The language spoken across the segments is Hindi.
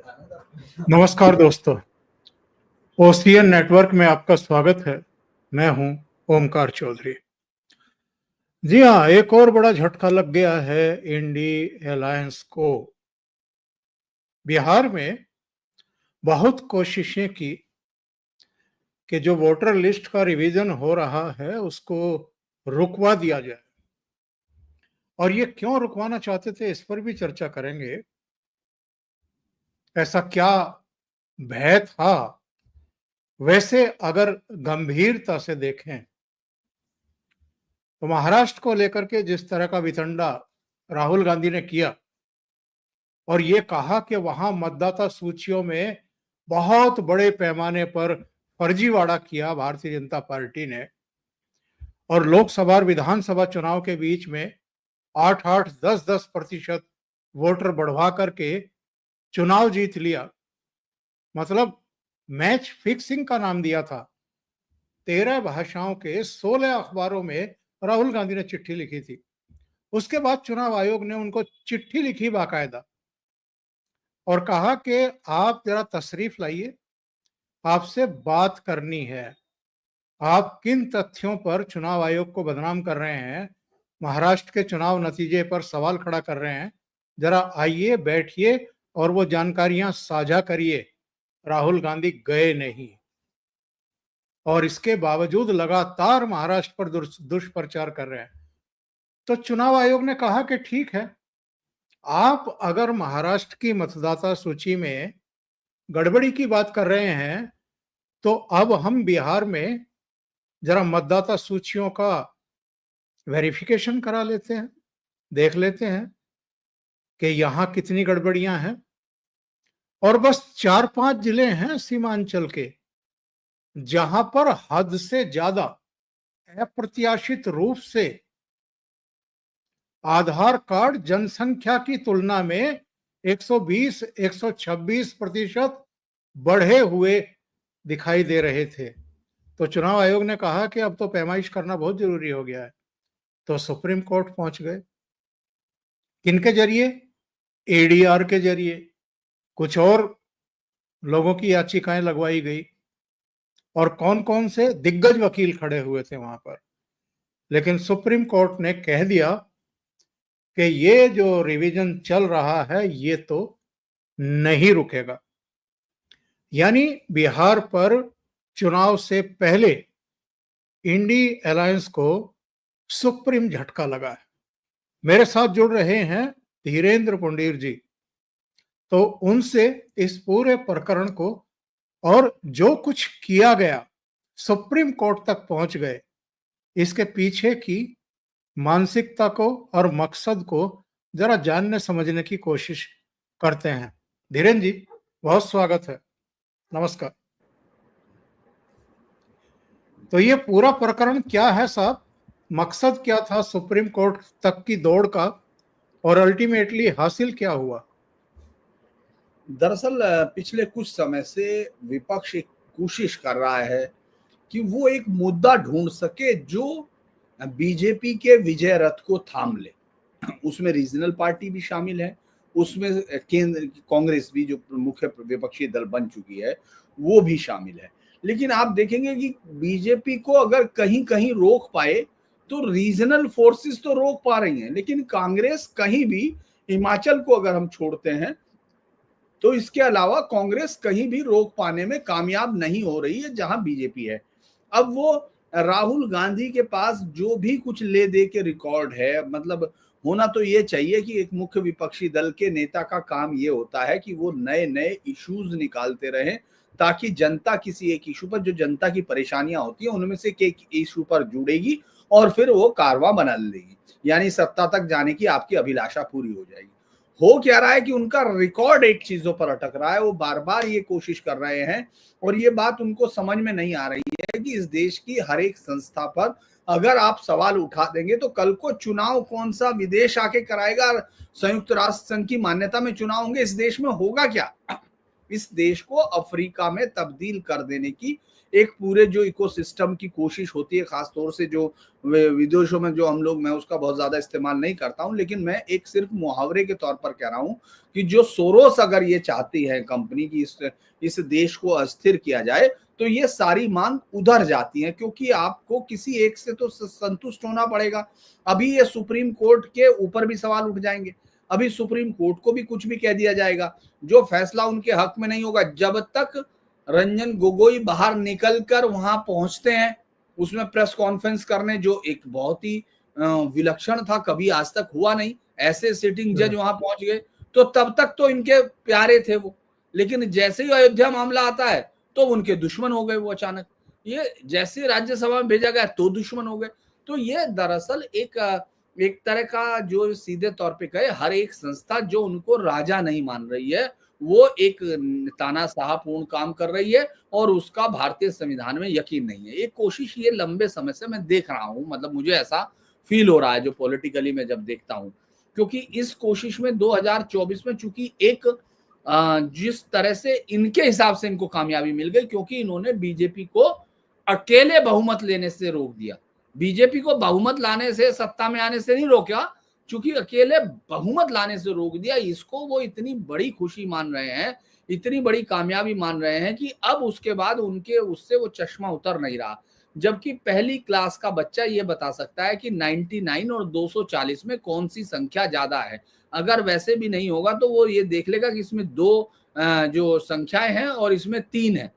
नमस्कार दोस्तों, ओसीएन नेटवर्क में आपका स्वागत है। मैं हूं ओमकार चौधरी। जी हाँ, एक और बड़ा झटका लग गया है इंडी अलायंस को। बिहार में बहुत कोशिशें की कि जो वोटर लिस्ट का रिवीजन हो रहा है उसको रुकवा दिया जाए, और ये क्यों रुकवाना चाहते थे इस पर भी चर्चा करेंगे। ऐसा क्या भय था? वैसे अगर गंभीरता से देखें तो महाराष्ट्र को लेकर के जिस तरह का वितंडा राहुल गांधी ने किया और ये कहा कि वहां मतदाता सूचियों में बहुत बड़े पैमाने पर फर्जीवाड़ा किया भारतीय जनता पार्टी ने, और लोकसभा और विधानसभा चुनाव के बीच में 8-8, 10-10% वोटर बढ़वा करके चुनाव जीत लिया। मतलब मैच फिक्सिंग का नाम दिया था। 13 भाषाओं के 16 अखबारों में राहुल गांधी ने चिट्ठी लिखी थी। उसके बाद चुनाव आयोग ने उनको चिट्ठी लिखी बाकायदा और कहा कि आप जरा तशरीफ लाइए, आपसे बात करनी है। आप किन तथ्यों पर चुनाव आयोग को बदनाम कर रहे हैं, महाराष्ट्र के चुनाव नतीजे पर सवाल खड़ा कर रहे हैं, जरा आइए, बैठिए और वो जानकारियां साझा करिए। राहुल गांधी गए नहीं, और इसके बावजूद लगातार महाराष्ट्र पर दुष्प्रचार कर रहे हैं। तो चुनाव आयोग ने कहा कि ठीक है, आप अगर महाराष्ट्र की मतदाता सूची में गड़बड़ी की बात कर रहे हैं तो अब हम बिहार में जरा मतदाता सूचियों का वेरिफिकेशन करा लेते हैं, देख लेते हैं कि यहां कितनी गड़बड़ियां हैं। और बस 4-5 जिले हैं सीमांचल के जहां पर हद से ज्यादा अप्रत्याशित रूप से आधार कार्ड जनसंख्या की तुलना में 120-126% बढ़े हुए दिखाई दे रहे थे। तो चुनाव आयोग ने कहा कि अब तो पैमाइश करना बहुत जरूरी हो गया है। तो सुप्रीम कोर्ट पहुंच गए। किनके जरिए? एडीआर के जरिए। कुछ और लोगों की याचिकाएं लगवाई गई, और कौन कौन से दिग्गज वकील खड़े हुए थे वहां पर। लेकिन सुप्रीम कोर्ट ने कह दिया कि ये जो रिवीजन चल रहा है ये तो नहीं रुकेगा। यानी बिहार पर चुनाव से पहले इंडी अलायंस को सुप्रीम झटका लगा है। मेरे साथ जुड़ रहे हैं धीरेन्द्र पुंडीर जी, तो उनसे इस पूरे प्रकरण को और जो कुछ किया गया, सुप्रीम कोर्ट तक पहुंच गए, इसके पीछे की मानसिकता को और मकसद को जरा जानने समझने की कोशिश करते हैं। धीरेन्द्र जी, बहुत स्वागत है। नमस्कार। तो ये पूरा प्रकरण क्या है साहब? मकसद क्या था सुप्रीम कोर्ट तक की दौड़ का, और अल्टीमेटली हासिल क्या हुआ? दरअसल पिछले कुछ समय से विपक्ष एक कोशिश कर रहा है कि वो एक मुद्दा ढूंढ सके जो बीजेपी के विजय रथ को थाम ले। उसमें रीजनल पार्टी भी शामिल है, उसमें केंद्र कांग्रेस भी जो मुख्य विपक्षी दल बन चुकी है वो भी शामिल है। लेकिन आप देखेंगे कि बीजेपी को अगर कहीं कहीं रोक पाए तो रीजनल फोर्सेस तो रोक पा रही हैं, लेकिन कांग्रेस कहीं भी, हिमाचल को अगर हम छोड़ते हैं तो इसके अलावा कांग्रेस कहीं भी रोक पाने में कामयाब नहीं हो रही है जहां बीजेपी है। अब वो राहुल गांधी के पास जो भी कुछ ले दे के रिकॉर्ड है, मतलब होना तो ये चाहिए कि एक मुख्य विपक्षी दल के नेता का काम ये होता है कि वो नए नए इश्यूज निकालते रहें ताकि जनता किसी एक इशू पर, जो जनता की परेशानियां होती है उनमें से एक इशू पर जुड़ेगी और फिर वो कारवां बना लेगी, यानी सत्ता तक जाने की आपकी अभिलाषा पूरी हो जाएगी। हो क्या रहा है कि उनका रिकॉर्ड एक चीजों पर अटक रहा है, वो बार बार ये कोशिश कर रहे हैं और ये बात उनको समझ में नहीं आ रही है कि इस देश की हर एक संस्था पर अगर आप सवाल उठा देंगे तो कल को चुनाव कौन सा विदेश आके कराएगा, संयुक्त राष्ट्र संघ की मान्यता में चुनाव होंगे, इस देश में होगा क्या? इस देश को अफ्रीका में तब्दील कर देने की एक पूरे जो इकोसिस्टम की कोशिश होती है, खासतौर से जो विदेशों में जो हम लोग, मैं उसका बहुत ज्यादा इस्तेमाल नहीं करता हूं, लेकिन मैं एक सिर्फ मुहावरे के तौर पर कह रहा हूं कि जो सोरोस अगर ये चाहती है कंपनी की इस देश को अस्थिर किया जाए, तो ये सारी मांग उधर जाती है, क्योंकि आपको किसी एक से तो संतुष्ट होना पड़ेगा। अभी ये सुप्रीम कोर्ट के ऊपर भी सवाल उठ जाएंगे, अभी सुप्रीम कोर्ट को भी कुछ भी कह दिया जाएगा, जो फैसला उनके हक में नहीं होगा। जब तक रंजन गोगोई बाहर निकलकर वहां पहुंचते हैं, उसमें प्रेस कॉन्फ्रेंस करने, जो एक बहुत ही विलक्षण था, कभी आज तक हुआ नहीं, ऐसे सिटिंग जज वहां पहुंच गए, तो तब तक तो इनके प्यारे थे वो। लेकिन जैसे ही अयोध्या मामला आता है तो उनके दुश्मन हो गए वो अचानक, ये जैसे राज्यसभा में भेजा गया तो दुश्मन हो गए। तो ये दरअसल एक तरह का, जो सीधे तौर पे कहे, हर एक संस्था जो उनको राजा नहीं मान रही है, वो एक तानाशाहपूर्ण काम कर रही है, और उसका भारतीय संविधान में यकीन नहीं है। एक कोशिश ये लंबे समय से मैं देख रहा हूं, मतलब मुझे ऐसा फील हो रहा है जो पॉलिटिकली मैं जब देखता हूं, क्योंकि इस कोशिश में 2024 में चूंकि एक जिस तरह से इनके हिसाब से इनको कामयाबी मिल गई, क्योंकि इन्होंने बीजेपी को अकेले बहुमत लेने से रोक दिया। बीजेपी को बहुमत लाने से, सत्ता में आने से नहीं रोका, चूंकि अकेले बहुमत लाने से रोक दिया। इसको वो इतनी बड़ी खुशी मान रहे हैं, इतनी बड़ी कामयाबी मान रहे हैं कि अब उसके बाद उनके उससे वो चश्मा उतर नहीं रहा। जबकि पहली क्लास का बच्चा ये बता सकता है कि 99 और 240 में कौन सी संख्या ज्यादा है। अगर वैसे भी नहीं होगा तो वो ये देख लेगा कि इसमें दो जो संख्याएं हैं और इसमें तीन है,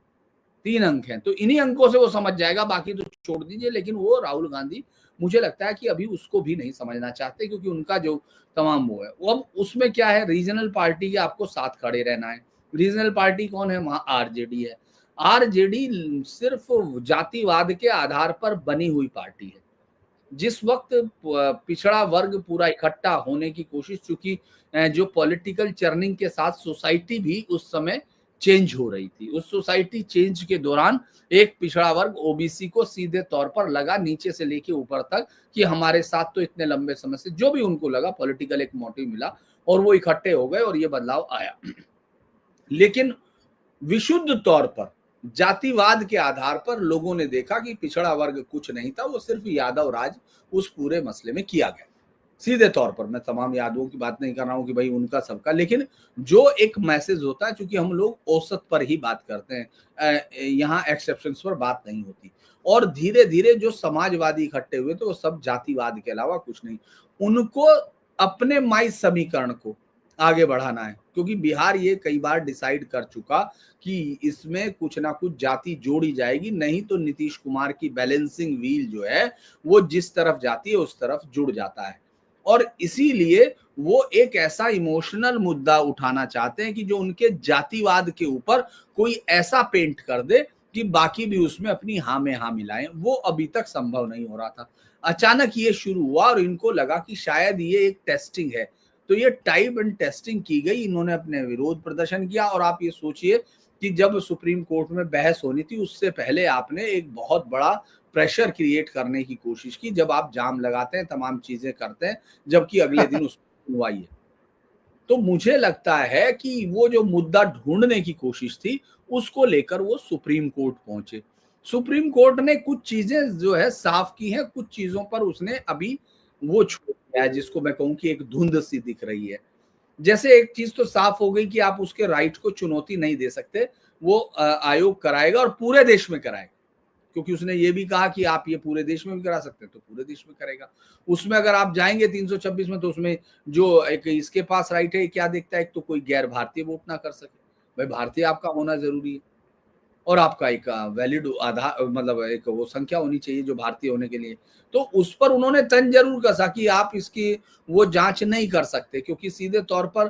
3 अंक हैं, तो इन्हीं अंकों से वो समझ जाएगा, बाकी तो छोड़ दीजिए। लेकिन वो राहुल गांधी, मुझे लगता है कि अभी उसको भी नहीं समझना चाहते, क्योंकि उनका जो तमाम वो है, वो अब उसमें क्या है, रीजनल पार्टी के आपको साथ खड़े रहना है। रीजनल पार्टी कौन है? वहां आरजेडी है। आरजेडी सिर्फ जातिवाद के आधार पर बनी हुई पार्टी है। जिस वक्त पिछड़ा वर्ग पूरा इकट्ठा होने की कोशिश, चूंकि जो पॉलिटिकल चर्निंग के साथ सोसाइटी भी उस समय चेंज हो रही थी, उस सोसाइटी चेंज के दौरान एक पिछड़ा वर्ग ओबीसी को सीधे तौर पर लगा, नीचे से लेके ऊपर तक, कि हमारे साथ तो इतने लंबे समय से, जो भी उनको लगा, पॉलिटिकल एक मोटिव मिला और वो इकट्ठे हो गए और ये बदलाव आया। लेकिन विशुद्ध तौर पर जातिवाद के आधार पर लोगों ने देखा कि पिछड़ा वर्ग कुछ नहीं था, वो सिर्फ यादव राज उस पूरे मसले में किया गया। सीधे तौर पर, मैं तमाम यादवों की बात नहीं कर रहा हूं कि भाई उनका सबका, लेकिन जो एक मैसेज होता है, क्योंकि हम लोग औसत पर ही बात करते हैं, यहाँ एक्सेप्शंस पर बात नहीं होती। और धीरे धीरे जो समाजवादी इकट्ठे हुए तो वो सब जातिवाद के अलावा कुछ नहीं, उनको अपने माई समीकरण को आगे बढ़ाना है, क्योंकि बिहार ये कई बार डिसाइड कर चुका कि इसमें कुछ ना कुछ जाति जोड़ी जाएगी, नहीं तो नीतीश कुमार की बैलेंसिंग व्हील जो है वो जिस तरफ जाती है उस तरफ जुड़ जाता है। और इसीलिए वो एक ऐसा इमोशनल मुद्दा उठाना चाहते हैं कि जो उनके जातिवाद के ऊपर कोई ऐसा पेंट कर दे कि बाकी भी उसमें अपनी हाँ में हाँ मिलाएं। वो अभी तक संभव नहीं हो रहा था, अचानक ये शुरू हुआ और इनको लगा कि शायद ये एक टेस्टिंग है, तो ये टाइप एंड टेस्टिंग की गई। इन्होंने अपने विरोध प्रदर्शन किया, और आप ये सोचिए कि जब सुप्रीम कोर्ट में बहस होनी थी उससे पहले आपने एक बहुत बड़ा प्रेशर क्रिएट करने की कोशिश की, जब आप जाम लगाते हैं, तमाम चीजें करते हैं, जबकि अगले दिन उसमें सुनवाई है। तो मुझे लगता है कि वो जो मुद्दा ढूंढने की कोशिश थी, उसको लेकर वो सुप्रीम कोर्ट पहुंचे। सुप्रीम कोर्ट ने कुछ चीजें जो है साफ की हैं, कुछ चीजों पर उसने अभी वो छोड़ दिया है, जिसको मैं कहूं कि एक धुंध सी दिख रही है। जैसे एक चीज तो साफ हो गई कि आप उसके राइट को चुनौती नहीं दे सकते, वो आयोग कराएगा और पूरे देश में कराएगा, क्योंकि उसने ये भी कहा कि आप ये पूरे देश में भी करा सकते हैं, तो पूरे देश में करेगा। उसमें अगर आप जाएंगे 326 में, तो उसमें जो एक इसके पास राइट है, क्या देखता है, एक तो कोई गैर भारतीय वोट ना कर सके। भाई भारतीय आपका होना जरूरी है, और आपका एक वैलिड आधार, मतलब एक वो संख्या होनी चाहिए जो भारतीय होने के लिए। तो उस पर उन्होंने तंज जरूर कसा कि आप इसकी वो जांच नहीं कर सकते, क्योंकि सीधे तौर पर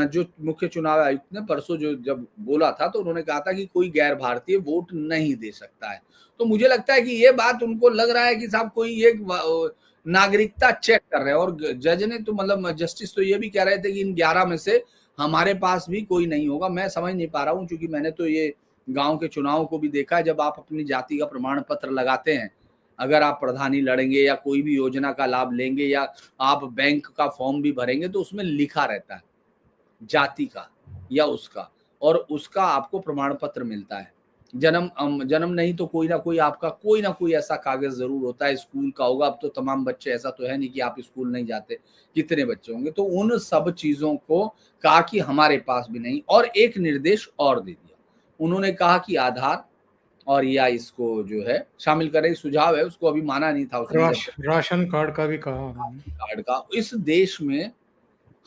जो मुख्य चुनाव आयुक्त ने परसों जो जब बोला था, तो उन्होंने कहा था कि कोई गैर भारतीय वोट नहीं दे सकता है। तो मुझे लगता है कि ये बात उनको लग रहा है कि साहब कोई एक नागरिकता चेक कर रहे हैं। और जज ने तो, मतलब जस्टिस तो ये भी कह रहे थे कि इन 11 में से हमारे पास भी कोई नहीं होगा। मैं समझ नहीं पा रहा हूँ, क्योंकि मैंने तो ये गांव के चुनाव को भी देखा है, जब आप अपनी जाति का प्रमाण पत्र लगाते हैं, अगर आप प्रधानी लड़ेंगे या कोई भी योजना का लाभ लेंगे या आप बैंक का फॉर्म भी भरेंगे, तो उसमें लिखा रहता है जाति का या उसका, और उसका आपको प्रमाण पत्र मिलता है। जन्म नहीं तो कोई ना कोई आपका कोई ना कोई ऐसा कागज जरूर होता है, स्कूल का होगा। अब तो तमाम बच्चे, ऐसा तो है नहीं कि आप स्कूल नहीं जाते, कितने बच्चे होंगे। तो उन सब चीजों को कहा कि हमारे पास भी नहीं, और एक निर्देश और दे दिया। उन्होंने कहा कि आधार और या इसको जो है शामिल करें, सुझाव है, उसको अभी माना नहीं था उसने जब राशन कार्ड का भी कहा उन्होंने। कार्ड का। इस देश में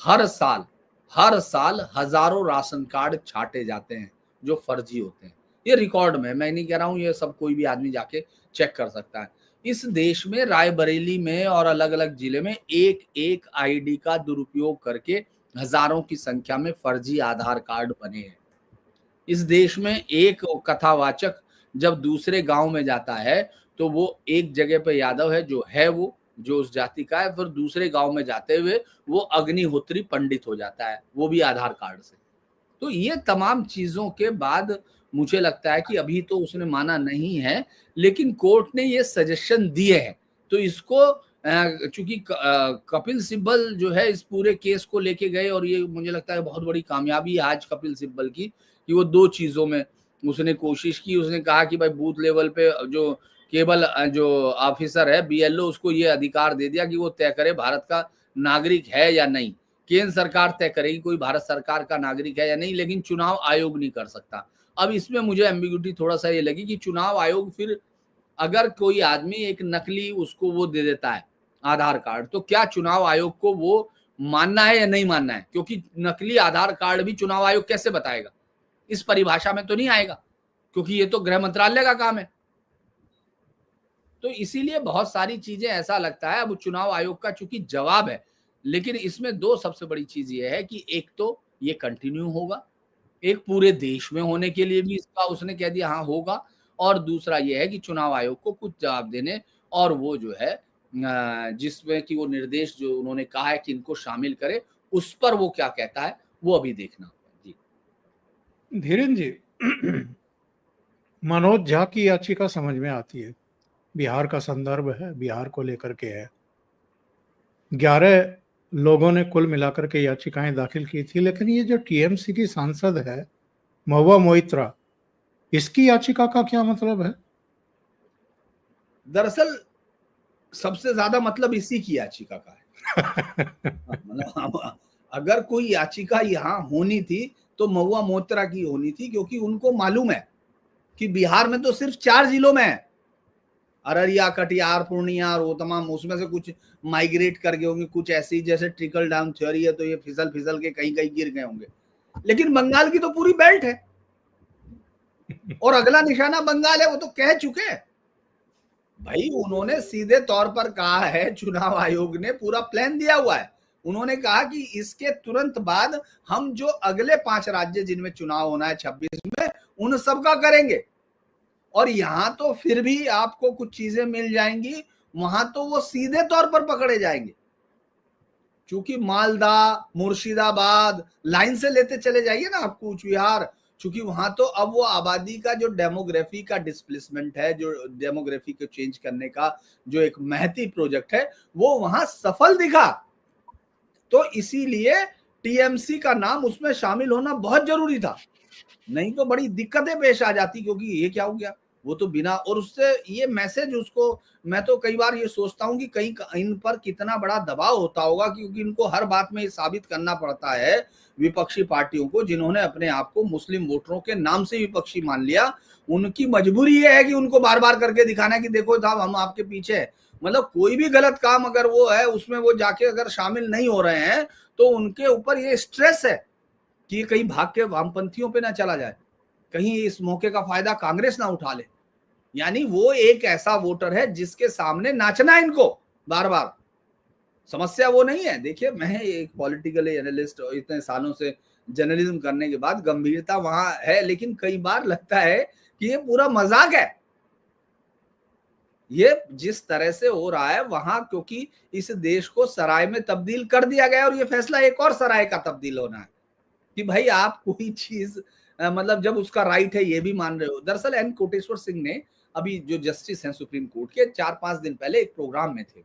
हर साल हजारों राशन कार्ड छाटे जाते हैं जो फर्जी होते हैं। ये रिकॉर्ड में, मैं नहीं कह रहा हूं, ये सब कोई भी आदमी जाके चेक कर सकता है। इस देश में रायबरेली में और अलग अलग जिले में एक एक आईडी का दुरुपयोग करके हजारों की संख्या में फर्जी आधार कार्ड बने हैं। इस देश में एक कथावाचक जब दूसरे गांव में जाता है तो वो एक जगह पे यादव है वो जो उस जाति का है, फिर दूसरे गांव में जाते हुए वो अग्निहोत्री पंडित हो जाता है, वो भी आधार कार्ड से। तो ये तमाम चीजों के बाद मुझे लगता है कि अभी तो उसने माना नहीं है, लेकिन कोर्ट ने ये सजेशन दिए हैं। तो इसको चूंकि कपिल सिब्बल जो है इस पूरे केस को लेके गए, और ये मुझे लगता है बहुत बड़ी कामयाबी है आज कपिल सिब्बल की, कि वो दो चीजों में उसने कोशिश की। उसने कहा कि भाई बूथ लेवल पे जो केवल जो ऑफिसर है बीएलओ, उसको ये अधिकार दे दिया कि वो तय करे भारत का नागरिक है या नहीं। केंद्र सरकार तय करेगी कोई भारत सरकार का नागरिक है या नहीं, लेकिन चुनाव आयोग नहीं कर सकता। अब इसमें मुझे एम्बिग्यूटी थोड़ा सा ये लगी कि चुनाव आयोग फिर अगर कोई आदमी एक नकली उसको वो दे देता है आधार कार्ड, तो क्या चुनाव आयोग को वो मानना है या नहीं मानना है? क्योंकि नकली आधार कार्ड भी चुनाव आयोग कैसे बताएगा? इस परिभाषा में तो नहीं आएगा, क्योंकि ये तो गृह मंत्रालय का काम है। तो इसीलिए बहुत सारी चीजें ऐसा लगता है, अब चुनाव आयोग का चूंकि जवाब है, लेकिन इसमें दो सबसे बड़ी चीज ये है कि एक तो ये कंटिन्यू होगा, एक पूरे देश में होने के लिए भी इसका उसने कह दिया हाँ होगा, और दूसरा ये है कि चुनाव आयोग को कुछ जवाब देने, और वो जो है जिसमें कि वो निर्देश जो उन्होंने कहा है कि इनको शामिल करे, उस पर वो क्या कहता है वो अभी देखना होगा। जी धीरेन जी, मनोज झा की याचिका समझ में आती है, बिहार का संदर्भ है, बिहार को लेकर के है। 11 लोगों ने कुल मिलाकर के याचिकाएं दाखिल की थी, लेकिन ये जो टीएमसी की सांसद है महुआ मोइत्रा, इसकी याचिका का क्या मतलब है? दरअसल सबसे ज्यादा मतलब इसी की याचिका का है। मतलब अगर कोई याचिका यहाँ होनी थी तो महुआ मोइत्रा की होनी थी, क्योंकि उनको मालूम है कि बिहार में तो सिर्फ 4 जिलों में है, अररिया, कटिहार, पूर्णिया और वो तमाम, उसमें से कुछ माइग्रेट कर गए होंगे, कुछ ऐसी जैसे ट्रिकल डाउन थ्योरी है, तो ये फिसल फिसल के कहीं कहीं गिर गए होंगे। लेकिन बंगाल की तो पूरी बेल्ट है, और अगला निशाना बंगाल है, वो तो कह चुके हैं भाई। उन्होंने सीधे तौर पर कहा है, चुनाव आयोग ने पूरा प्लान दिया हुआ है। उन्होंने कहा कि इसके तुरंत बाद हम जो अगले 5 राज्य जिनमें चुनाव होना है 26 में, उन सब का करेंगे। और यहां तो फिर भी आपको कुछ चीजें मिल जाएंगी, वहां तो वो सीधे तौर पर पकड़े जाएंगे, क्योंकि मालदा, मुर्शिदाबाद लाइन से लेते चले जाइए ना आप, कूच बिहार, क्योंकि वहां तो अब वो आबादी का जो डेमोग्राफी का डिस्प्लेसमेंट है, जो डेमोग्राफी को चेंज करने का जो एक महती प्रोजेक्ट है, वो वहां सफल दिखा। तो इसीलिए टीएमसी का नाम उसमें शामिल होना बहुत जरूरी था, नहीं तो बड़ी दिक्कतें पेश आ जाती, क्योंकि ये क्या हो गया, वो तो बिना, और उससे ये मैसेज उसको, मैं तो कई बार ये सोचता हूं कि कहीं इन पर कितना बड़ा दबाव होता होगा, क्योंकि इनको हर बात में ये साबित करना पड़ता है विपक्षी पार्टियों को, जिन्होंने अपने आप को मुस्लिम वोटरों के नाम से विपक्षी मान लिया। उनकी मजबूरी ये है कि उनको बार बार करके दिखाना है कि देखो साहब हम आपके पीछे है। मतलब कोई भी गलत काम अगर वो है उसमें वो जाके अगर शामिल नहीं हो रहे हैं, तो उनके ऊपर ये स्ट्रेस है कि कहीं भाग के वामपंथियों पे ना चला जाए, कहीं इस मौके का फायदा कांग्रेस ना उठा ले। यानी वो एक ऐसा वोटर है जिसके सामने नाचना है इनको बार बार। समस्या वो नहीं है। देखिए, मैं एक पॉलिटिकल एनालिस्ट और इतने सालों से जर्नलिज्म करने के बाद गंभीरता वहां है, लेकिन कई बार लगता है कि ये पूरा मजाक है। ये जिस तरह से हो रहा है वहां, क्योंकि इस देश को सराय में तब्दील कर दिया गया, और ये फैसला एक और सराय का तब्दील होना है कि भाई आप कोई चीज मतलब जब उसका राइट है ये भी मान रहे हो। दरअसल एन कोटेश्वर सिंह ने अभी जो जस्टिस हैं सुप्रीम कोर्ट के, 4-5 दिन पहले एक प्रोग्राम में थे,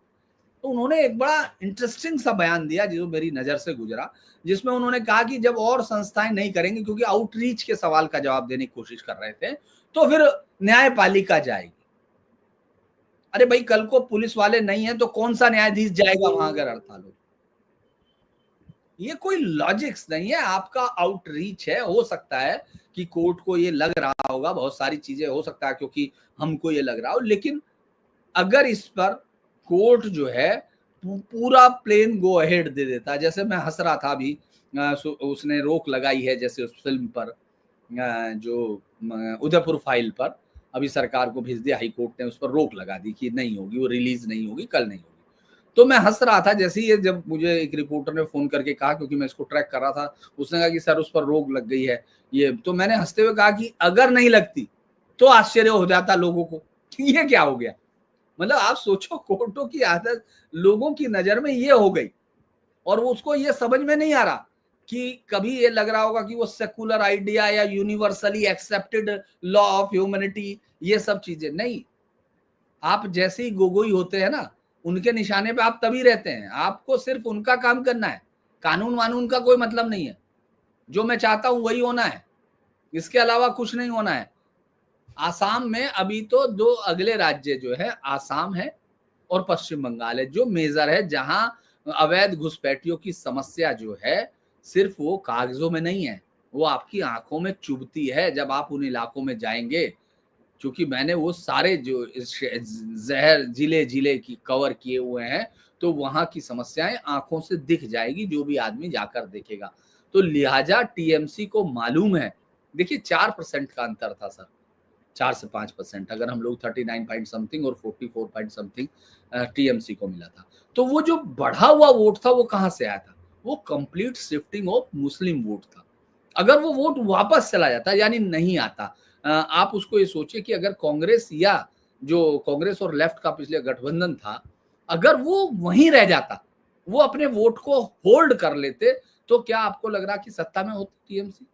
तो उन्होंने एक बड़ा इंटरेस्टिंग सा बयान दिया जो मेरी नजर से गुजरा, जिसमें उन्होंने कहा कि जब और संस्थाएं नहीं करेंगी, क्योंकि आउटरीच के सवाल का जवाब देने की कोशिश कर रहे थे, तो फिर न्यायपालिका जाएगी। अरे भाई, कल को पुलिस वाले नहीं है तो कौन सा न्यायाधीश जाएगा वहां अगर हड़ताल हो? ये कोई लॉजिक्स नहीं है, आपका आउटरीच है। हो सकता है कि कोर्ट को ये लग रहा होगा, बहुत सारी चीजें हो सकता है क्योंकि हमको ये लग रहा हो, लेकिन अगर इस पर कोर्ट जो है पूरा प्लेन गो अहेड दे देता, जैसे मैं हंस रहा था अभी, उसने रोक लगाई है जैसे उस फिल्म पर, जो उदयपुर फाइल पर अभी सरकार को भेज दिया, हाई कोर्ट ने उस पर रोक लगा दी कि नहीं होगी, वो रिलीज नहीं होगी, कल नहीं होगी। तो मैं हंस रहा था जैसे ही जब मुझे एक रिपोर्टर ने फोन करके कहा, क्योंकि मैं इसको ट्रैक कर रहा था, उसने कहा कि सर उस पर रोक लग गई है ये, तो मैंने हंसते हुए कहा कि अगर नहीं लगती तो आश्चर्य हो जाता लोगों को कि ये क्या हो गया। मतलब आप सोचो, कोर्टों की आदत लोगों की नजर में ये हो गई, और उसको ये समझ में नहीं आ रहा कि कभी ये लग रहा होगा कि वो सेकुलर आइडिया या universally accepted law of humanity, ये सब चीजें नहीं। आप जैसे ही गोगोई होते हैं ना, उनके निशाने पे आप तभी रहते हैं, आपको सिर्फ उनका काम करना है, कानून वानून का कोई मतलब नहीं है, जो मैं चाहता हूं वही होना है, इसके अलावा कुछ नहीं होना है। आसाम में अभी तो दो अगले राज्य जो है आसाम है और पश्चिम बंगाल है, जो मेजर है, जहां अवैध घुसपैठियों की समस्या जो है सिर्फ वो कागजों में नहीं है, वो आपकी आंखों में चुभती है जब आप उन इलाकों में जाएंगे। क्योंकि मैंने वो सारे जो जहर जिले जिले की कवर किए हुए हैं, तो वहां की समस्याएं आंखों से दिख जाएगी जो भी आदमी जाकर देखेगा। तो लिहाजा टीएमसी को मालूम है, देखिए 4% का अंतर था सर, 4 से 5%, अगर हम लोग 39 पॉइंट समथिंग और 44 पॉइंट समथिंग टीएमसी को मिला था, तो वो जो बढ़ा हुआ वोट था वो कहां से आया था? वो complete shifting of Muslim vote था। अगर वो वोट वापस चला जाता, यानी नहीं आता, आप उसको ये सोचिए कि अगर कांग्रेस या जो कांग्रेस और लेफ्ट का पिछले गठबंधन था, अगर वो वहीं रह जाता, वो अपने वोट को होल्ड कर लेते, तो क्या आपको लग रहा कि सत्ता में होती टीएमसी?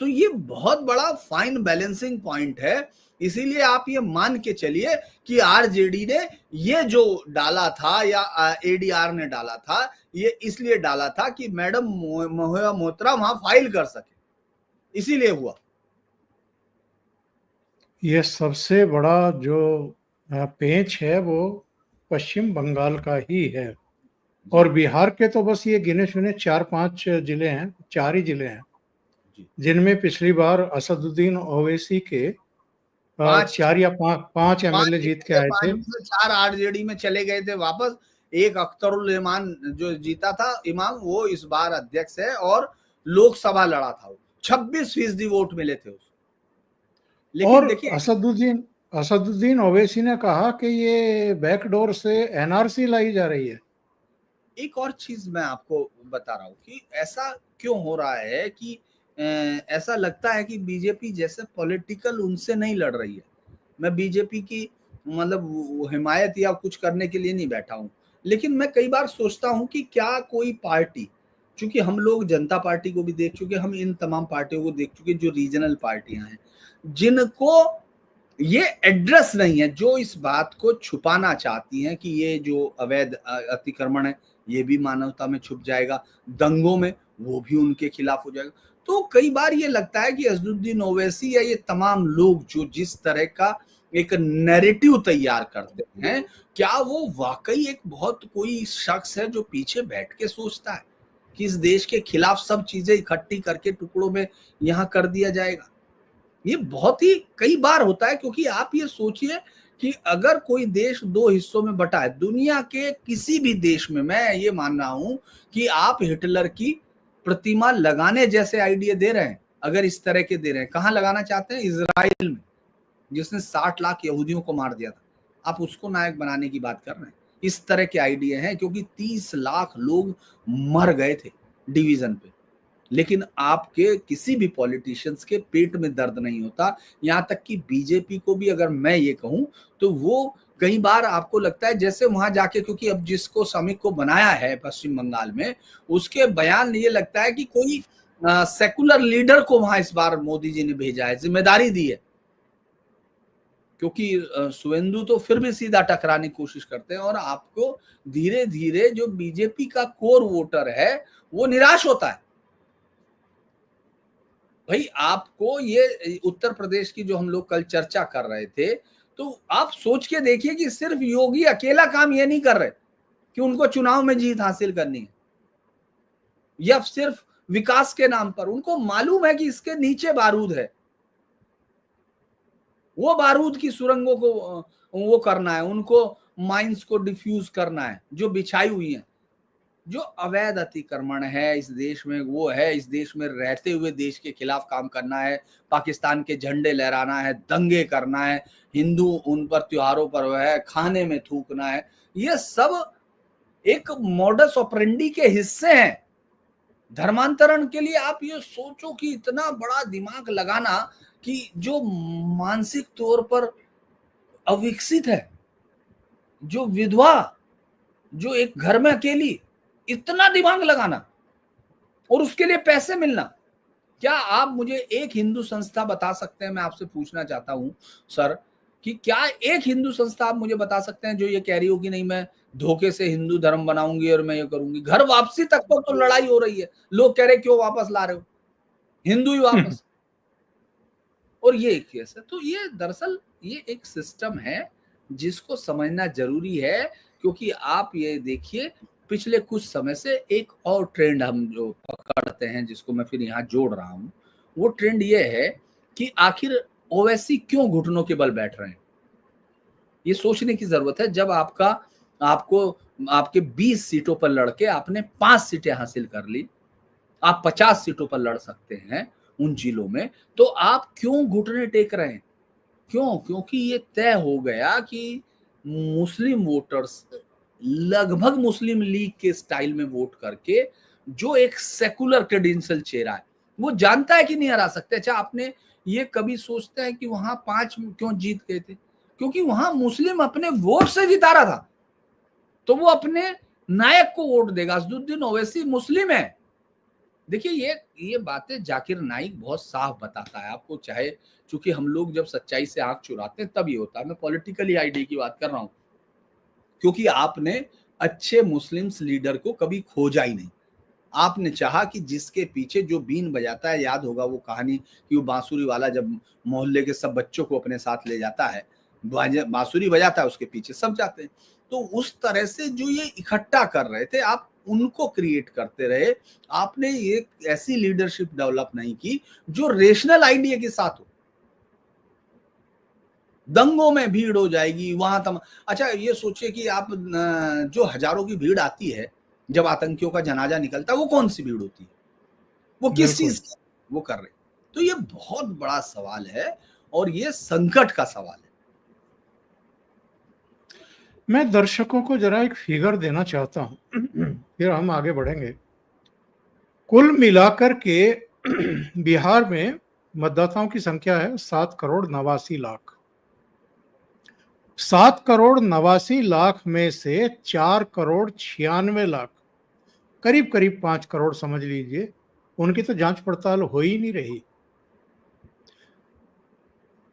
तो ये बहुत बड़ा फाइन बैलेंसिंग पॉइंट है। इसीलिए आप ये मान के चलिए कि आरजेडी ने ये जो डाला था या एडीआर ने डाला था, ये इसलिए डाला था कि मैडम महुआ मोइत्रा वहां फाइल कर सके, इसीलिए हुआ। ये सबसे बड़ा जो पेंच है वो पश्चिम बंगाल का ही है, और बिहार के तो बस ये गिने चुने 4-5 जिले हैं, 4 ही जिले हैं, जिनमें पिछली बार असदुद्दीन ओवैसी के 4 या 5 एमएलए जीत के आए थे। 4 आरजेडी में चले गए थे वापस। एक अख्तरुल इमान जो जीता था इमाम, वो इस बार अध्यक्ष है और लोकसभा लड़ा था, वो 26% वोट मिले थे उसको। लेकिन और देखिए, असदुद्दीन ओवैसी ने कहा कि ये बैकडोर से एनआरसी लाई जा रही है। एक और चीज मैं आपको बता रहा हूँ कि ऐसा क्यों हो रहा है कि ऐसा लगता है कि बीजेपी जैसे पॉलिटिकल उनसे नहीं लड़ रही है। मैं बीजेपी की मतलब हिमायत या कुछ करने के लिए नहीं बैठा हूँ, लेकिन मैं कई बार सोचता हूँ कि क्या कोई पार्टी, चूंकि हम लोग जनता पार्टी को भी देख चुके, हम इन तमाम पार्टियों को देख चुके जो रीजनल पार्टियां हैं, जिनको ये एड्रेस नहीं है, जो इस बात को छुपाना चाहती हैं कि ये जो अवैध अतिक्रमण है ये भी मानवता में छुप जाएगा, दंगों में वो भी उनके खिलाफ हो जाएगा। तो कई बार ये लगता है कि असदुद्दीन ओवैसी या ये तमाम लोग जो जिस तरह का एक नैरेटिव तैयार करते हैं, क्या वो वाकई एक बहुत कोई शख्स है जो पीछे बैठ के सोचता है कि इस देश के खिलाफ सब चीजें इकट्ठी करके टुकड़ों में यहाँ कर दिया जाएगा? ये बहुत ही कई बार होता है, क्योंकि आप ये सोचिए कि अगर कोई देश 2 हिस्सों में बटा है, दुनिया के किसी भी देश में, मैं ये मान रहा हूं कि आप हिटलर की प्रतिमा लगाने जैसे आइडिया दे रहे हैं, अगर इस तरह के दे रहे हैं, कहां लगाना चाहते हैं? इजराइल में, जिसने 60 लाख यहूदियों को मार दिया था, आप उसको नायक बनाने की बात कर रहे हैं। इस तरह के आइडिया हैं, क्योंकि 30 लाख लोग मर गए थे डिवीजन पे, लेकिन आपके किसी भी पॉलिटिशियंस के पेट में दर्द नहीं होता। यहां तक कि बीजेपी को भी अगर मैं ये कहूं तो वो कई बार आपको लगता है जैसे वहां जाके, क्योंकि अब जिसको श्रमिक को बनाया है पश्चिम बंगाल में, उसके बयान ये लगता है कि कोई सेकुलर लीडर को वहां इस बार मोदी जी ने भेजा है, जिम्मेदारी दी है। क्योंकि शुवेंदु तो फिर भी सीधा टकराने की कोशिश करते हैं, और आपको धीरे धीरे जो बीजेपी का कोर वोटर है वो निराश होता है। भाई आपको ये उत्तर प्रदेश की जो हम लोग कल चर्चा कर रहे थे, तो आप सोच के देखिए कि सिर्फ योगी अकेला काम ये नहीं कर रहे कि उनको चुनाव में जीत हासिल करनी है या सिर्फ विकास के नाम पर। उनको मालूम है कि इसके नीचे बारूद है, वो बारूद की सुरंगों को वो करना है, उनको माइंस को डिफ्यूज करना है जो बिछाई हुई है। जो अवैध अतिक्रमण है इस देश में, वो है इस देश में रहते हुए देश के खिलाफ काम करना है, पाकिस्तान के झंडे लहराना है, दंगे करना है, हिंदू उन पर त्योहारों पर वो है खाने में थूकना है। ये सब एक मॉडस ऑपरेंडी के हिस्से हैं। धर्मांतरण के लिए आप ये सोचो कि इतना बड़ा दिमाग लगाना कि जो मानसिक तौर पर अविकसित है, जो विधवा, जो एक घर में अकेली, इतना दिमाग लगाना और उसके लिए पैसे मिलना। क्या आप मुझे एक हिंदू संस्था बता सकते हैं? मैं आपसे पूछना चाहता हूं सर कि क्या एक हिंदू संस्था आप मुझे बता सकते हैं जो ये कह रही हो कि नहीं मैं धोखे से हिंदू धर्म बनाऊंगी और मैं ये करूंगी? घर वापसी तक पर तो लड़ाई हो रही है, लोग कह रहे क्यों वापस ला रहे हो, हिंदू ही वापस। और ये एक केस है। तो ये दरअसल ये एक सिस्टम है जिसको समझना जरूरी है, क्योंकि आप ये देखिए पिछले कुछ समय से एक और ट्रेंड हम जो पकड़ते हैं, जिसको मैं फिर यहाँ जोड़ रहा हूँ, वो ट्रेंड ये है कि आखिर ओवैसी क्यों घुटनों के बल बैठ रहे हैं। ये सोचने की जरूरत है। जब आपको आपके 20 सीटों पर लड़के आपने 5 सीटें हासिल कर ली, आप 50 सीटों पर लड़ सकते हैं उन जिलों में, तो आप क्यों घुटने टेक रहे हैं? क्यों? क्योंकि ये तय हो गया कि मुस्लिम वोटर्स लगभग मुस्लिम लीग के स्टाइल में वोट करके, जो एक सेकुलर क्रेडेंशियल चेहरा है, वो जानता है कि नहीं हरा सकते। अच्छा, आपने ये कभी सोचते हैं कि वहां 5 क्यों जीत गए थे? क्योंकि वहां मुस्लिम अपने वोट से जिता रहा था, तो वो अपने नायक को वोट देगा। असदुद्दीन ओवैसी मुस्लिम है। देखिए ये बातें जाकिर नाइक बहुत साफ बताता है आपको, चाहे चूंकि हम लोग जब सच्चाई से आंख चुराते हैं तब ये होता है। मैं पॉलिटिकली आईडी की बात कर रहा हूं, क्योंकि आपने अच्छे मुस्लिम्स लीडर को कभी खोजा ही नहीं। आपने चाहा कि जिसके पीछे जो बीन बजाता है, याद होगा वो कहानी कि वो बांसुरी वाला जब मोहल्ले के सब बच्चों को अपने साथ ले जाता है, बांसुरी बजाता है, उसके पीछे सब जाते हैं। तो उस तरह से जो ये इकट्ठा कर रहे थे, आप उनको क्रिएट करते रहे। आपने एक ऐसी लीडरशिप डेवलप नहीं की जो रेशनल आइडिया के साथ हो। दंगों में भीड़ हो जाएगी वहां अच्छा ये सोचिए कि आप जो हजारों की भीड़ आती है जब आतंकियों का जनाजा निकलता है, वो कौन सी भीड़ होती है? वो किस चीज की वो कर रहे? तो ये बहुत बड़ा सवाल है और ये संकट का सवाल है। मैं दर्शकों को जरा एक फिगर देना चाहता हूं, फिर हम आगे बढ़ेंगे। कुल मिलाकर के बिहार में मतदाताओं की संख्या है 7,89,00,000। 7,89,00,000 में से 4,96,00,000, करीब करीब 5 करोड़ समझ लीजिए, उनकी तो जांच पड़ताल हो ही नहीं रही।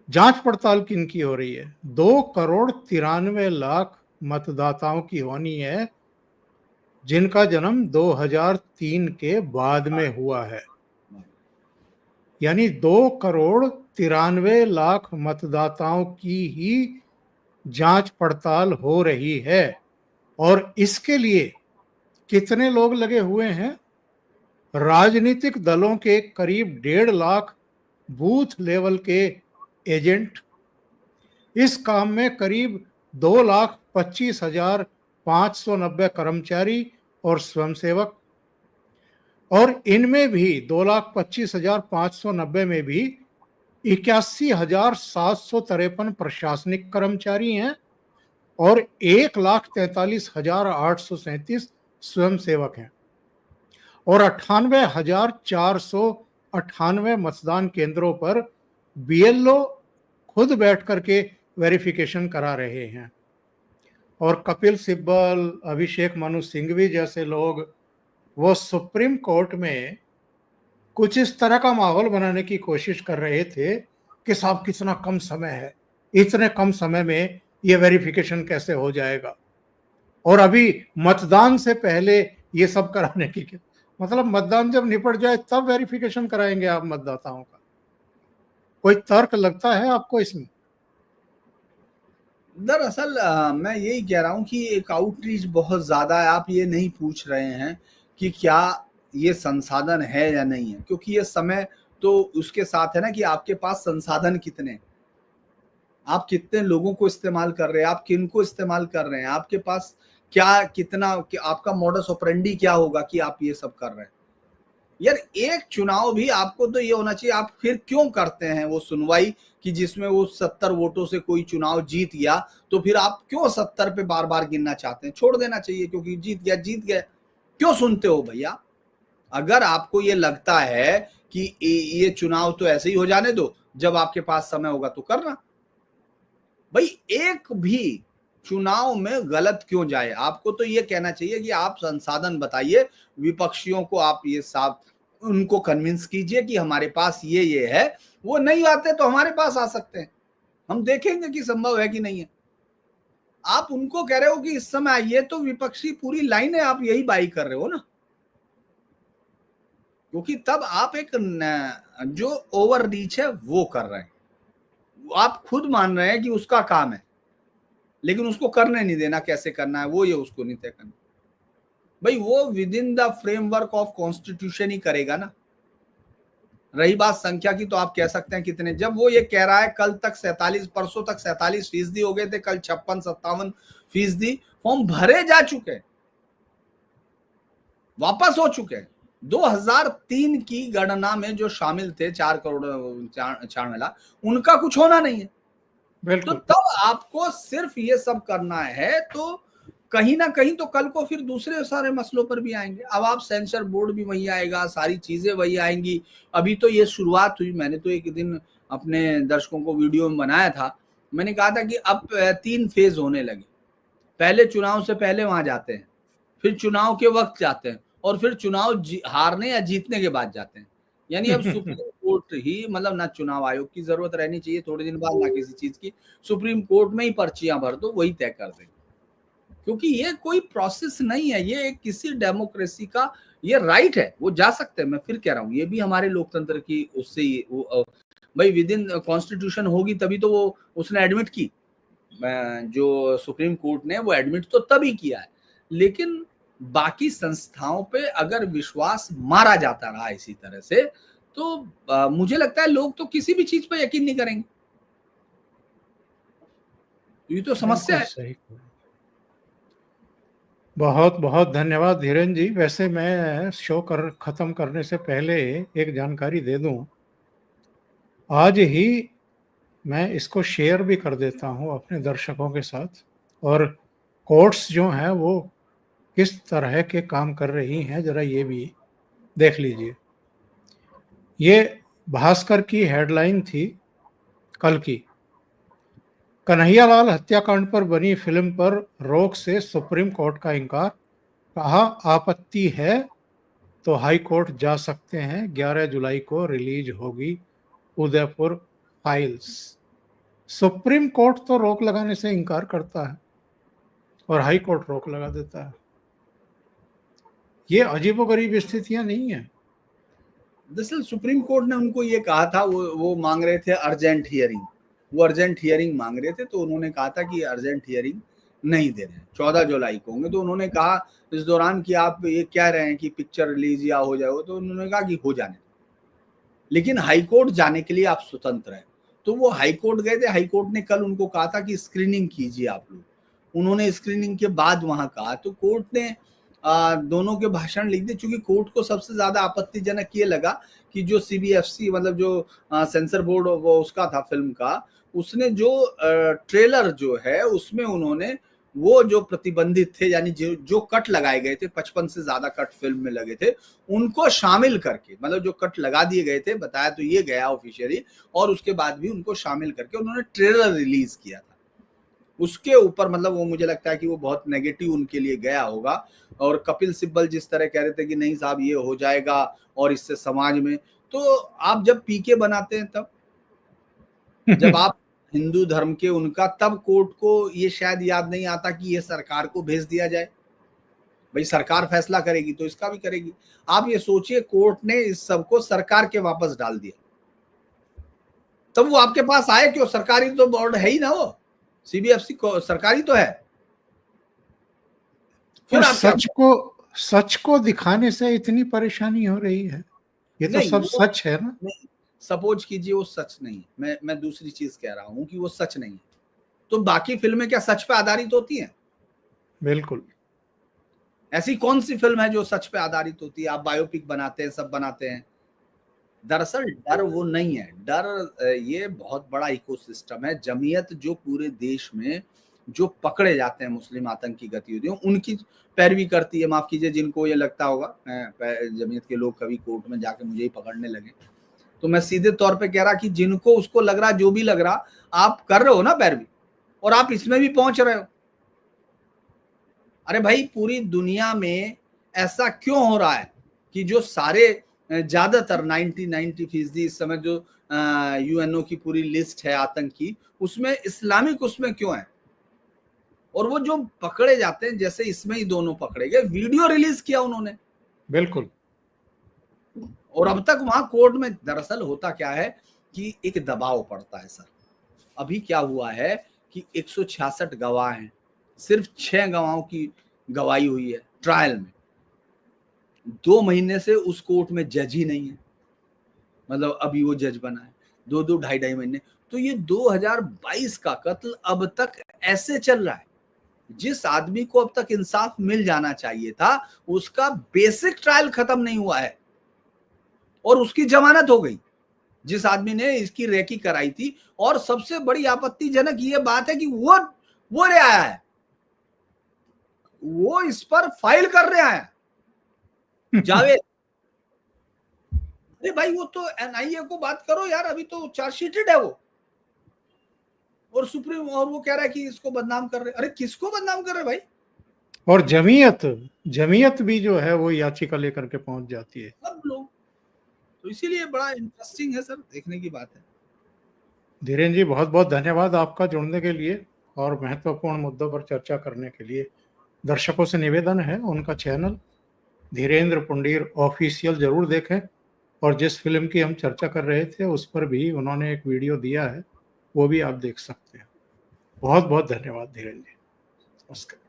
जांच पड़ताल किनकी हो रही है? 2,93,00,000 मतदाताओं की होनी है जिनका जन्म 2003 के बाद में हुआ है। यानी 2,93,00,000 मतदाताओं की ही जांच पड़ताल हो रही है। और इसके लिए कितने लोग लगे हुए हैं? राजनीतिक दलों के करीब 1.5 लाख बूथ लेवल के एजेंट, इस काम में करीब 2,25,590 कर्मचारी और स्वयंसेवक, और इनमें भी 2,25,590 में भी 81,753 प्रशासनिक कर्मचारी हैं और 1,43,837 स्वयंसेवक हैं और 98,498 मतदान केंद्रों पर बीएलओ खुद बैठ करके वेरिफिकेशन करा रहे हैं। और कपिल सिब्बल, अभिषेक मनु सिंघवी जैसे लोग वो सुप्रीम कोर्ट में कुछ इस तरह का माहौल बनाने की कोशिश कर रहे थे कि साहब कितना कम समय है, इतने कम समय में ये वेरिफिकेशन कैसे हो जाएगा, और अभी मतदान से पहले ये सब कराने की मतलब मतदान जब निपट जाए तब वेरिफिकेशन कराएंगे आप मतदाताओं का? कोई तर्क लगता है आपको इसमें? दरअसल मैं यही कह रहा हूँ कि एक आउटरीच बहुत ज़्यादा है। आप ये नहीं पूछ रहे हैं कि क्या ये संसाधन है या नहीं है, क्योंकि ये समय तो उसके साथ है ना कि आपके पास संसाधन कितने हैं, आप कितने लोगों को इस्तेमाल कर रहे हैं, आप किनको इस्तेमाल कर रहे हैं, आपके पास क्या कितना कि आपका मॉडस ऑपरेंडी क्या होगा कि आप ये सब कर रहे हैं। यार एक चुनाव भी आपको तो ये होना चाहिए, आप फिर क्यों करते हैं वो सुनवाई कि जिसमें वो 70 वोटों से कोई चुनाव जीत गया, तो फिर आप क्यों 70 पे बार बार गिनना चाहते हैं? छोड़ देना चाहिए, क्योंकि जीत गया, क्यों सुनते हो भैया? अगर आपको ये लगता है कि ये चुनाव तो ऐसे ही हो जाने दो, जब आपके पास समय होगा तो करना। भाई एक भी चुनाव में गलत क्यों जाए? आपको तो ये कहना चाहिए कि आप संसाधन बताइए, विपक्षियों को आप ये साफ उनको कन्विंस कीजिए कि हमारे पास ये है। वो नहीं आते तो हमारे पास आ सकते हैं, हम देखेंगे कि संभव है कि नहीं है। आप उनको कह रहे हो कि इस समय आइए, तो विपक्षी पूरी लाइन है, आप यही बाई कर रहे हो ना, क्योंकि तब आप एक जो ओवर रीच है वो कर रहे हैं। आप खुद मान रहे हैं कि उसका काम है, लेकिन उसको करने नहीं देना, कैसे करना है वो ये उसको नहीं तय करना। भाई वो within the framework of constitution ही करेगा ना। रही बात संख्या की, तो आप कह सकते हैं कितने, जब वो ये कह रहा है कल तक 47, परसों तक 47% हो गए थे, कल 56-57% फॉर्म भरे जा चुके हैं, वापस हो चुके हैं। 2003 की गणना में जो शामिल थे 4 करोड़ 94 लाख, उनका कुछ होना नहीं है। तो बिल्कुल। तब आपको सिर्फ ये सब करना है, तो कहीं ना कहीं तो कल को फिर दूसरे सारे मसलों पर भी आएंगे। अब आप सेंसर बोर्ड भी वही आएगा, सारी चीजें वही आएंगी। अभी तो ये शुरुआत हुई। मैंने तो एक दिन अपने दर्शकों को वीडियो में बनाया था, मैंने कहा था कि अब 3 फेज होने लगे। पहले चुनाव से पहले वहां जाते हैं, फिर चुनाव के वक्त जाते हैं, और फिर चुनाव हारने या जीतने के बाद जाते हैं। यानी अब सुप्रीम कोर्ट ही, मतलब ना चुनाव आयोग की जरूरत रहनी चाहिए थोड़े दिन बाद, ना किसी चीज की। सुप्रीम कोर्ट में ही पर्चियां भर दो, वही तय कर देंगे। क्योंकि ये कोई प्रोसेस नहीं है, ये एक किसी डेमोक्रेसी का ये राइट है, वो जा सकते हैं। मैं फिर कह रहा हूँ, ये भी हमारे लोकतंत्र की उससे ही भाई विद इन कॉन्स्टिट्यूशन होगी तभी तो वो उसने एडमिट की। जो सुप्रीम कोर्ट ने वो एडमिट तो तभी किया है, लेकिन बाकी संस्थाओं पे अगर विश्वास मारा जाता रहा इसी तरह से, तो मुझे लगता है लोग तो किसी भी चीज पे यकीन नहीं करेंगे। ये तो समस्या बिल्कुल है। सही। बहुत बहुत धन्यवाद धीरेन जी। वैसे मैं शो खत्म करने से पहले एक जानकारी दे दूं, आज ही मैं इसको शेयर भी कर देता हूं अपने दर्शकों के साथ। और कोर्ट्स जो हैं वो किस तरह के काम कर रही हैं, जरा ये भी देख लीजिए। ये भास्कर की हेडलाइन थी कल की। कन्हैयालाल हत्याकांड पर बनी फिल्म पर रोक से सुप्रीम कोर्ट का इनकार, कहा आपत्ति है तो हाई कोर्ट जा सकते हैं। 11 जुलाई को रिलीज होगी उदयपुर फाइल्स। सुप्रीम कोर्ट तो रोक लगाने से इनकार करता है और हाई कोर्ट रोक लगा देता है। ये अजीबोगरीब स्थितियां नहीं है। दरअसल सुप्रीम कोर्ट ने उनको ये कहा था, वो मांग रहे थे अर्जेंट हियरिंग। वो अर्जेंट हियरिंग मांग रहे थे, तो उन्होंने कहा था कि अर्जेंट हियरिंग नहीं दे रहे हैं, 14 जुलाई को होंगे। तो उन्होंने कहा इस दौरान कि आप ये कह रहे हैं कि पिक्चर रिलीज या हो जाए, तो उन्होंने कहा कि हो जाने, लेकिन हाई कोर्ट जाने के लिए आप स्वतंत्र हैं। तो वो हाई कोर्ट गए थे। हाई कोर्ट ने कल उनको कहा था कि स्क्रीनिंग कीजिए आप लोग। उन्होंने स्क्रीनिंग के बाद वहां कहा, तो कोर्ट ने दोनों के भाषण लिख दिए। चूंकि कोर्ट को सबसे ज्यादा आपत्तिजनक ये लगा कि जो सीबीएफसी, मतलब जो सेंसर बोर्ड वो उसका था फिल्म का, उसने जो ट्रेलर जो है उसमें उन्होंने वो जो प्रतिबंधित थे, यानी जो कट लगाए गए थे, 55 से ज्यादा कट फिल्म में लगे थे, उनको शामिल करके, मतलब जो कट लगा दिए गए थे, बताया तो ये गया ऑफिशियली, और उसके बाद भी उनको शामिल करके उन्होंने ट्रेलर रिलीज किया था। उसके ऊपर मतलब वो, मुझे लगता है कि वो बहुत नेगेटिव उनके लिए गया होगा। और कपिल सिब्बल जिस तरह कह रहे थे कि नहीं साहब ये हो जाएगा और इससे समाज में, तो आप जब पीके बनाते हैं तब, जब आप हिंदू धर्म के उनका, तब कोर्ट को ये शायद याद नहीं आता कि ये सरकार को भेज दिया जाए। भाई सरकार फैसला करेगी तो इसका भी करेगी। आप ये सोचिए, कोर्ट ने इस सबको सरकार के वापस डाल दिया, तब वो आपके पास आए क्यों? सरकारी तो बोर्ड है ही ना, वो सीबीएफसी को सरकारी तो है। फिर और आप क्या? सच को दिखाने से इतनी परेशानी हो रही है, ये तो नहीं सब वो सच है ना। नहीं, सपोज कीजिए वो सच नहीं है, मैं दूसरी चीज कह रहा हूं कि वो सच नहीं है, तो बाकी फिल्में क्या सच पे आधारित होती हैं? बिल्कुल। ऐसी कौन सी फिल्म है जो सच पे आधारित होती है? आप बायोपिक बनाते हैं, सब बनाते हैं। दरअसल डर वो नहीं है, डर ये बहुत बड़ा इकोसिस्टम है। जमीयत जो पूरे देश में जो पकड़े जाते हैं मुस्लिम आतंकी गतिविधियों, उनकी पैरवी करती है। माफ कीजिए, जिनको ये लगता होगा जमीयत के लोग कभी कोर्ट में जाके मुझे ही पकड़ने लगे, तो मैं सीधे तौर पे कह रहा कि जिनको उसको लग रहा, जो भी लग रहा, आप कर रहे हो ना पैरवी, और आप इसमें भी पहुंच रहे हो। अरे भाई, पूरी दुनिया में ऐसा क्यों हो रहा है कि जो सारे ज्यादातर 90% इस समय जो यूएनओ की पूरी लिस्ट है आतंकी, उसमें इस्लामिक उसमें क्यों है? और वो जो पकड़े जाते हैं, जैसे इसमें ही दोनों पकड़े गए, वीडियो रिलीज किया उन्होंने। बिल्कुल। और अब तक वहां कोर्ट में दरअसल होता क्या है कि एक दबाव पड़ता है सर। अभी क्या हुआ है कि 166 गवाह हैं, सिर्फ 6 गवाहों की गवाही हुई है ट्रायल में। 2 महीने से उस कोर्ट में जज ही नहीं है, मतलब अभी वो जज बना है, 2 ढाई महीने। तो ये 2022 का कत्ल अब तक ऐसे चल रहा है। जिस आदमी को अब तक इंसाफ मिल जाना चाहिए था, उसका बेसिक ट्रायल खत्म नहीं हुआ है और उसकी जमानत हो गई, जिस आदमी ने इसकी रेकी कराई थी। और सबसे बड़ी आपत्तिजनक ये बात है कि वो रे आया है, वो इस पर फाइल कर रहा है जावेद। अरे भाई, वो तो एनआईए को बात करो यार, अभी तो चार्जशीटेड है वो, और सुप्रीम, और वो कह रहा है कि इसको बदनाम कर रहे। अरे किसको बदनाम कर रहे भाई? और जमीयत भी जो है वो याचिका लेकर के पहुंच जाती है। सब लोग। तो इसीलिए बड़ा इंटरेस्टिंग है सर, देखने की बात है। धीरेन्द्र जी, बहुत बहुत धन्यवाद आपका जुड़ने के लिए और महत्वपूर्ण मुद्दों पर चर्चा करने के लिए। दर्शकों से निवेदन है, उनका चैनल धीरेन्द्र पुंडीर ऑफिशियल जरूर देखें, और जिस फिल्म की हम चर्चा कर रहे थे उस पर भी उन्होंने एक वीडियो दिया है, वो भी आप देख सकते हैं। बहुत बहुत धन्यवाद धीरेन्द्र जी। नमस्कार।